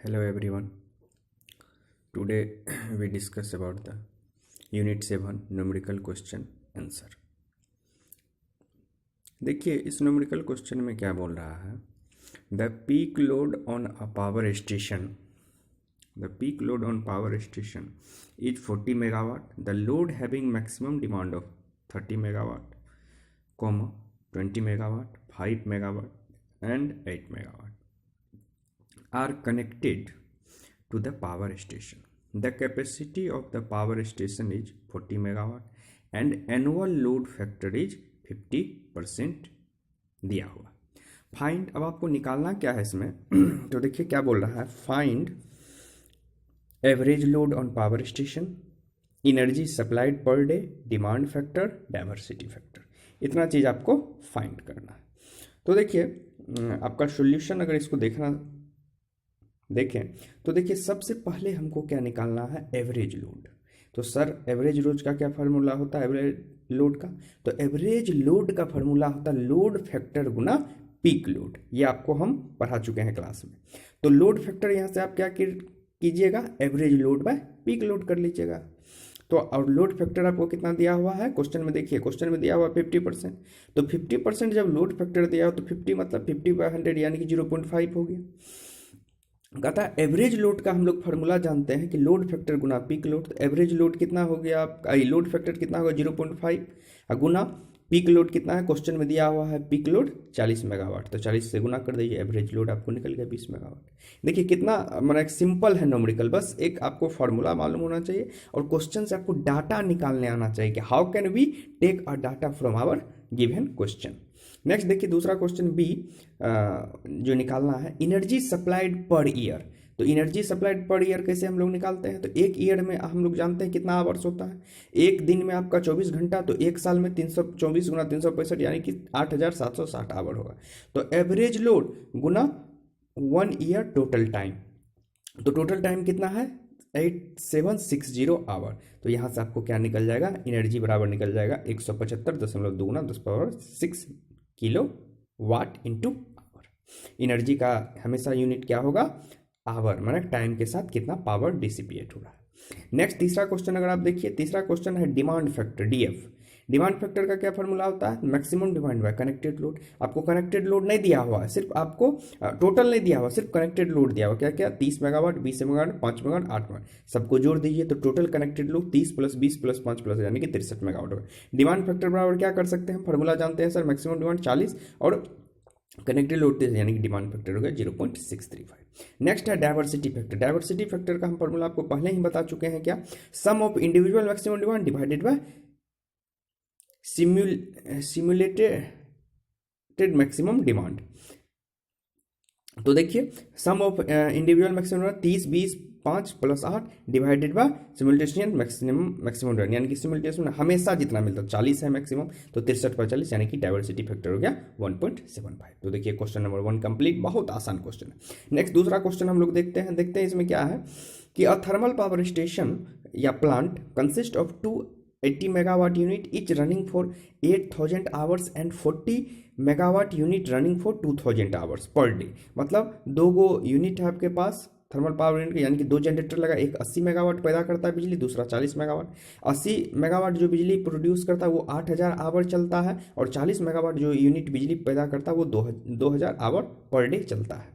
Hello everyone. Today we discuss about the Unit 7 numerical question answer. देखिए इस numerical question में क्या बोल रहा है, the peak load on a power station is 40 megawatt, the load having maximum demand of 30 megawatt, 20 megawatt, 5 megawatt and 8 megawatt are connected to the power station. The capacity of the power station is 40 megawatt and annual load factor is 50% दिया हुआ. Find, अब आपको निकालना क्या है इसमें तो देखिए क्या बोल रहा है, find average load on power station, energy supplied per day, demand factor, diversity factor. इतना चीज़ आपको फाइंड करना है. तो देखिए आपका सॉल्यूशन अगर इसको देखें तो देखिए सबसे पहले हमको क्या निकालना है, एवरेज लोड. तो सर एवरेज लोड का क्या फार्मूला होता है, एवरेज लोड का, तो एवरेज लोड का फार्मूला होता है लोड फैक्टर गुना पीक लोड. ये आपको हम पढ़ा चुके हैं क्लास में. तो लोड फैक्टर यहाँ से आप क्या कीजिएगा, average load bye peak load कर लीजिएगा. तो और लोड फैक्टर आपको कितना दिया हुआ है क्वेश्चन में, देखिए क्वेश्चन में दिया हुआ 50%. तो 50% जब लोड फैक्टर दिया हो तो 50 मतलब 50/100 यानी कि 0.5 हो गया. कहता है एवरेज लोड का हम लोग फार्मूला जानते हैं कि लोड फैक्टर गुना पीक लोड. तो एवरेज लोड कितना हो गया आपका, लोड फैक्टर कितना होगा 0.5 गुना पीक लोड कितना है, क्वेश्चन में दिया हुआ है पीक लोड 40 मेगावाट. तो 40 से गुना कर दीजिए, एवरेज लोड आपको निकल गया 20 मेगावाट. देखिए कितना मतलब सिंपल है न्यूमेरिकल, बस एक आपको फार्मूला मालूम होना चाहिए और क्वेश्चन से आपको डाटा निकालने आना चाहिए कि how can we take a data from our given question. Next देखिए दूसरा क्वेश्चन बी जो निकालना है, एनर्जी सप्लाइड पर ईयर. तो एनर्जी सप्लाइड पर ईयर कैसे हम लोग निकालते हैं, तो एक ईयर में हम लोग जानते हैं कितना आवर्स होता है, एक दिन में आपका 24 घंटा, तो एक साल में 324 गुना 365 यानी कि 8760 आवर होगा. तो एवरेज लोड गुना 1 ईयर टोटल टाइम, तो टोटल टाइम कितना है 8760 आवर. तो यहाँ से आपको क्या निकल जाएगा, एनर्जी बराबर निकल जाएगा 175.2 10⁻6 kilo watt into hour. Energy का हमेशा यूनिट क्या होगा, आवर, माने टाइम के साथ कितना पावर डिसिपिएट हो रहा है. नेक्स्ट तीसरा क्वेश्चन अगर आप देखिए, तीसरा क्वेश्चन है demand factor, DF. Demand factor का क्या फॉर्मूला होता है, maximum demand by connected load. आपको कनेक्टेड लोड नहीं दिया हुआ है, सिर्फ आपको टोटल नहीं दिया हुआ, सिर्फ कनेक्टेड लोड दिया हुआ. क्या क्या, 30 मेगावाट, 20 मेगावाट, 5 मेगावाट, 8 मेगावाट, सबको जोड़ दीजिए तो टोटल कनेक्टेड लोड 30 + 20 + 5 + यानी कि 63 मेगावाट होगा. डिमांड फैक्टर बराबर क्या कर सकते हैं, फॉर्मूला जानते हैं सर, मैक्सिमम डिमांड 40 और कनेक्टेड लोड यानी कि डिमांड फैक्टर हो गया 0.635. नेक्स्ट है डाइवर्सिटी फैक्टर. डाइवर्सिटी फैक्टर का हम फॉर्मूला आपको पहले ही बता चुके हैं, क्या, sum of individual maximum demand divided by simulated maximum demand. तो देखिए sum of individual maximum demand 30 20 5 + 8 divided by simulation maximum demand, यानी कि सिमुलेटेशन हमेशा जितना मिलता है 40 है मैक्सिमम, तो 63/40 यानी कि डाइवर्सिटी फैक्टर हो गया 1.75. तो देखिए क्वेश्चन नंबर 1 कंप्लीट, बहुत आसान क्वेश्चन है. नेक्स्ट दूसरा क्वेश्चन हम लोग देखते हैं इसमें क्या है कि अ थर्मल पावर स्टेशन या plant consist of 280 megawatt unit each running for 8000 hours and 40 megawatt unit running for 2000 hours per day. मतलब दो गो यूनिट है आपके पास थर्मल पावर यूनिट, यानी कि दो जनरेटर लगा, एक 80 मेगावाट पैदा करता है बिजली, दूसरा 40 मेगावाट. 80 मेगावाट जो बिजली प्रोड्यूस करता है वो 8000 आवर चलता है और 40 मेगावाट जो यूनिट बिजली पैदा करता है वो 2000 आवर पर डे चलता है.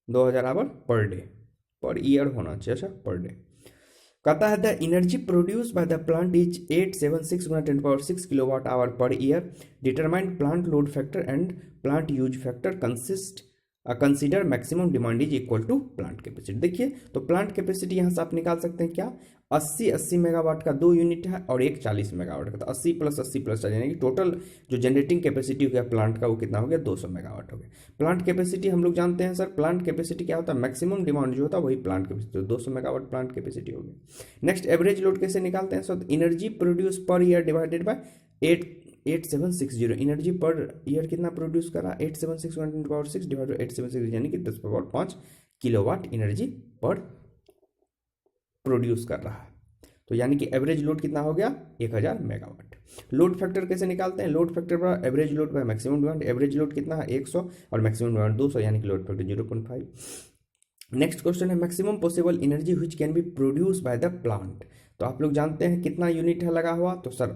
2000 our per day, per year होना चाहिए, अच्छा पर डे. कहता है the energy produce by the plant is 876 × 10⁻6 kilowatt hour per year. Determine plant load factor and plant use factor consider maximum demand is equal to plant capacity. देखिए तो plant capacity यहाँ से आप निकाल सकते हैं क्या, 80 मेगावाट का दो यूनिट है और एक 40 मेगावाट का, तो 80 + 80 + 40 यानी कि टोटल जो जनरेटिंग कैपेसिटी हो गया प्लांट का वो कितना हो गया 200 मेगावाट हो गया. प्लांट कैपेसिटी हम लोग जानते हैं सर, प्लांट कैपेसिटी क्या होता है, मैक्सिमम डिमांड जो होता है वही प्लांट कैपेसिटी, तो 200 मेगावाट प्लांट कैपेसिटी हो गई. नेक्स्ट एवरेज लोड कैसे निकालते हैं, so energy produce per year divided by 8760. Energy per year कितना प्रोड्यूस करा, 876 × 10⁻6 डिवाइड बाय 876 यानी कि 10⁻5 किलोवाट एनर्जी पर प्रोड्यूस कर रहा है. तो यानी कि एवरेज लोड कितना हो गया 1000 मेगावाट। लोड फैक्टर कैसे निकालते हैं, लोड फैक्टर पर average load by maximum demand. Average load कितना है 100 और मैक्सिमम डिमांड 200, यानी कि लोड फैक्टर 0.5। नेक्स्ट क्वेश्चन है maximum possible energy which can be produce by the plant. तो आप लोग जानते हैं कितना यूनिट है लगा हुआ, तो सर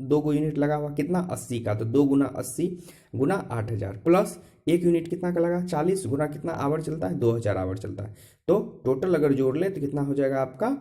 2 यूनिट लगा हुआ, कितना 80 का, तो 2 गुना 80 गुना 8000 प्लस 1 यूनिट कितना का लगा 40 गुना कितना आवर चलता है 2000 आवर चलता है। तो टोटल अगर जोड़ ले तो कितना हो जाएगा आपका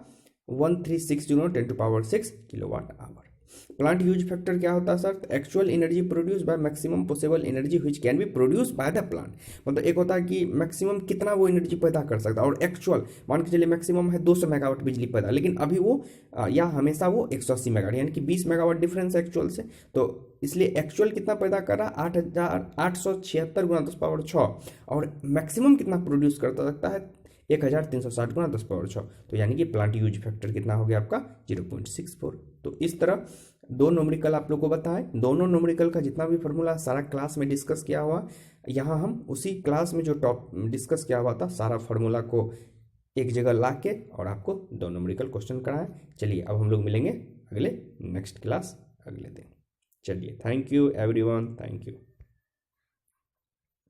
1360 × 10⁻⁶ kilowatt hour. Plant use factor क्या होता है sir, actual energy produce by maximum possible energy which can be produce by the plant. मतलब एक होता है कि मैक्सिमम कितना वो एनर्जी पैदा कर सकता है, और एक्चुअल मान के चलिए मैक्सिमम है 200 मेगावाट बिजली पैदा, लेकिन अभी वो या हमेशा वो 180 मेगावाट, यानी कि 20 मेगावाट डिफरेंस है एक्चुअल से। तो इसलिए एक्चुअल कितना पैदा कर रहा है 8876 × 10⁻⁶, और मैक्सिमम कितना प्रोड्यूस करता सकता है 1360 × 10⁻⁶। तो यानी कि प्लांट यूज फैक्टर कितना हो गया आपका 0.64। तो इस तरह 2 न्यूमेरिकल आप लोग को बताएं। दोनों न्यूमेरिकल का जितना भी फॉर्मूला सारा क्लास में डिस्कस किया हुआ, यहाँ हम उसी क्लास में जो डिस्कस किया हुआ था सारा फार्मूला को एक जगह ला के और आपको 2 न्यूमेरिकल क्वेश्चन कराएं। चलिए अब हम लोग मिलेंगे अगले नेक्स्ट क्लास अगले दिन। चलिए thank you everyone, thank you.